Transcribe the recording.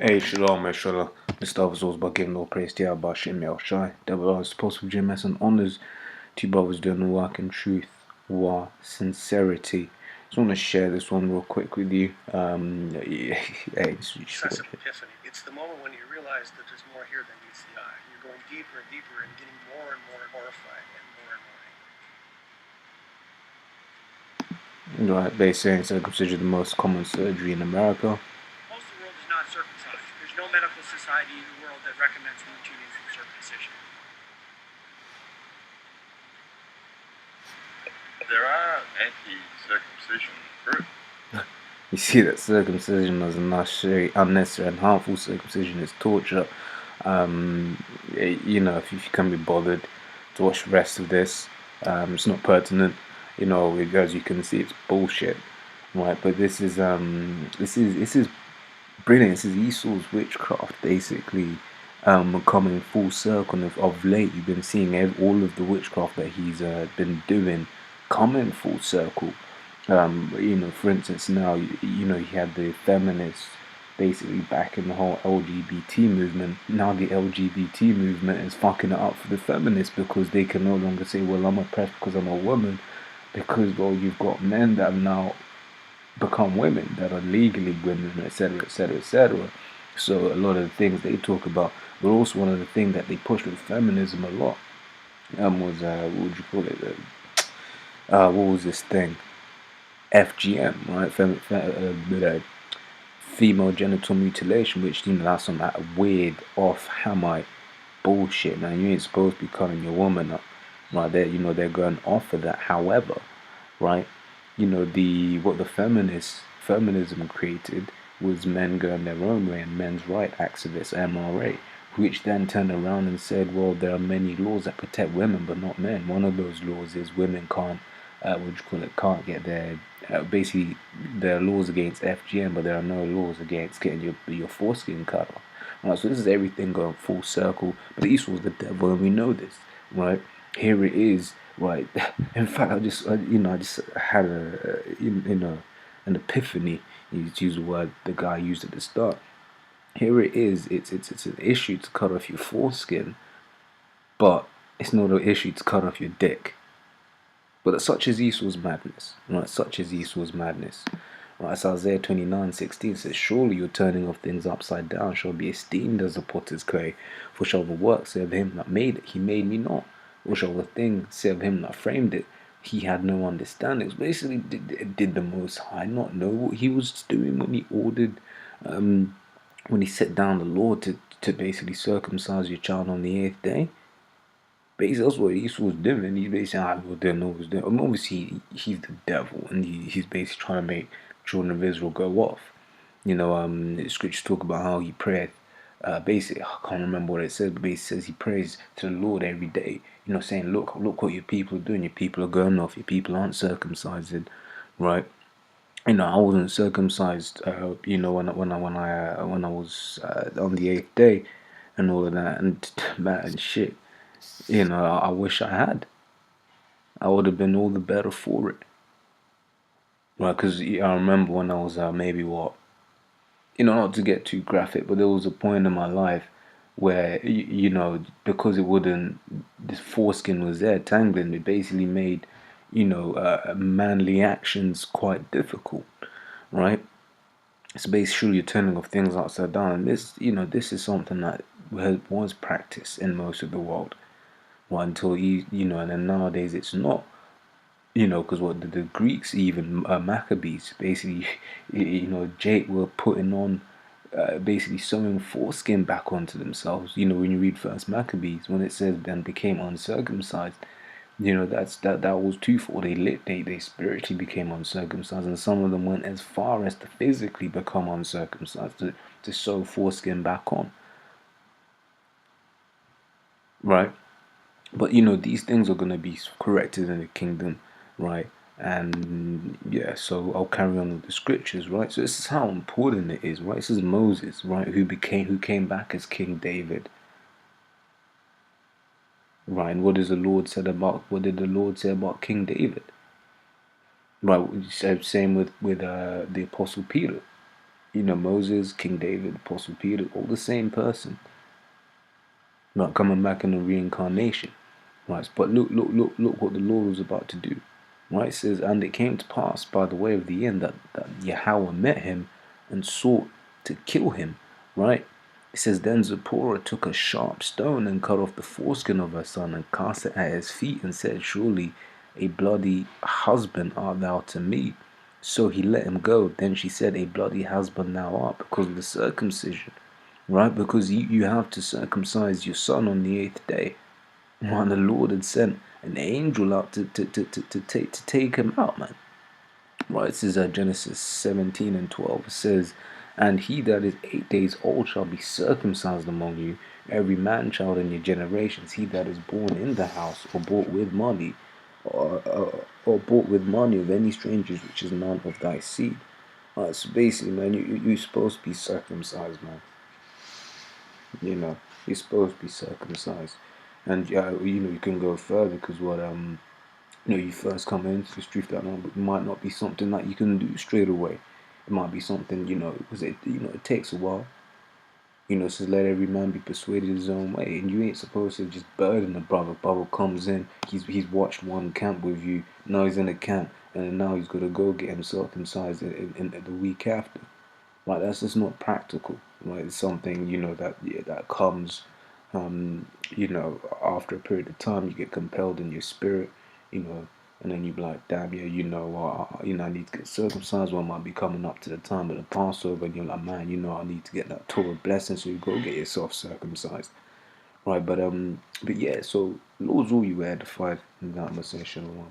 Hey, shalom, mashallah. This stuff is always about giving all praise to Yahweh Shem Yahweh Shai. Devil is supposed to GMS and honors. Two brothers doing the work in truth, war, sincerity. Just want to share this one real quick with you. Yeah, it's short. Epiphany. It's the moment when you realize that there's more here than meets the eye. You're going deeper and deeper and getting more and more horrified and more angry. Right, they saying circumcision is the most common surgery in America. Most of the world is not circumcised. There's no medical society in the world that recommends the routine of circumcision. There are anti-circumcision groups. You see that circumcision is unnecessary and harmful. Circumcision is torture. If you can't be bothered to watch the rest of this, it's not pertinent. As you can see, it's bullshit, right? But this is brilliant. This is Esau's witchcraft, basically, coming full circle. Of late, you've been seeing all of the witchcraft that he's been doing coming full circle. For instance, now, he had the feminists basically backing the whole LGBT movement. Now the LGBT movement is fucking it up for the feminists because they can no longer say, well, I'm oppressed because I'm a woman, because, well, you've got men that have now become women, that are legally women, etc., etc., etc. So a lot of the things they talk about, but also one of the things that they push with feminism a lot was, what would you call it? What was this thing? FGM, right? Female genital mutilation, which, that's some weird off Hamite bullshit. Now, you ain't supposed to be cutting your woman up, right? They're going off of that. However, right, what the feminism created was men going their own way, and men's right activists, MRA, which then turned around and said, well, there are many laws that protect women but not men. One of those laws is women can't can't get their basically, there are laws against FGM, but there are no laws against getting your foreskin cut off. Right, so this is everything going full circle. But Esau's the devil, and we know this, right? Here it is, right? In fact, I just had an epiphany. You use the word the guy used at the start. Here it is. It's an issue to cut off your foreskin, but it's not an issue to cut off your dick. But such is Esau's madness, right? Such is Esau's madness, right? As Isaiah 29:16 says, surely your turning of things upside down shall be esteemed as the potter's clay. For shall the work say of him that made it, he made me not? Or shall the thing say of him that framed it, he had no understanding? So basically, did the Most High not know what he was doing when he ordered, when he set down the law to basically circumcise your child on the 8th day? Basically, that's what Esau was doing. He's basically, didn't know what he was doing. I mean, obviously, he's the devil, and he's basically trying to make children of Israel go off. The scriptures talk about how he prayed. Basically, I can't remember what it says, but basically says he prays to the Lord every day. Saying, look what your people are doing. Your people are going off. Your people aren't circumcised, right? I wasn't circumcised. When I was on the 8th day, and all of that, and man, shit. I wish I had. I would have been all the better for it. Right, because I remember when I was maybe what, not to get too graphic, but there was a point in my life where, because this foreskin was there tangling, it basically made, manly actions quite difficult, right? So basically you're turning off things upside down. And this is something that was practiced in most of the world. Well, until and then nowadays it's not, because what the Greeks, even Maccabees, basically, Jake were putting on, basically sewing foreskin back onto themselves. When you read First Maccabees, when it says then became uncircumcised, that was twofold. They spiritually became uncircumcised, and some of them went as far as to physically become uncircumcised to sew foreskin back on. Right. But these things are going to be corrected in the kingdom, right? And yeah, so I'll carry on with the scriptures, right? So this is how important it is, right? This is Moses, right, who came back as King David, right? And what did the Lord say about King David? Right, same with the Apostle Peter, You know, Moses, King David, Apostle Peter, all the same person. Not coming back in a reincarnation. Right, but look what the Lord was about to do. Right, it says, and it came to pass by the way of the inn that Yahweh met him and sought to kill him. Right, it says, then Zipporah took a sharp stone and cut off the foreskin of her son and cast it at his feet and said, surely a bloody husband art thou to me. So he let him go. Then she said, a bloody husband thou art because of the circumcision. Right, because you have to circumcise your son on the 8th day. Man, the Lord had sent an angel out to take him out, man. Right, this is Genesis 17 and 12. It says, and he that is 8 days old shall be circumcised among you, every man child in your generations, he that is born in the house or bought with money, or bought with money of any strangers which is none of thy seed. Right, so basically, man, you're supposed to be circumcised, man. You know, you're supposed to be circumcised. And you know, you can go further because what you know, you first come into this truth that it might not be something that you can do straight away. It might be something, you know, because it takes a while. You know, so let every man be persuaded his own way, and you ain't supposed to just burden a brother. Brother comes in, he's watched one camp with you. Now he's in a camp, and now he's got to go get himself circumcised in the week after. Like that's just not practical. Like it's something that comes, you know, after a period of time. You get compelled in your spirit, you know, and then you be like, damn, yeah, I need to get circumcised. Well, I might be coming up to the time of the Passover, and you're like, man, I need to get that Torah blessing, so you go get yourself circumcised, right? But yeah, so Lord's all you edified in that conversation.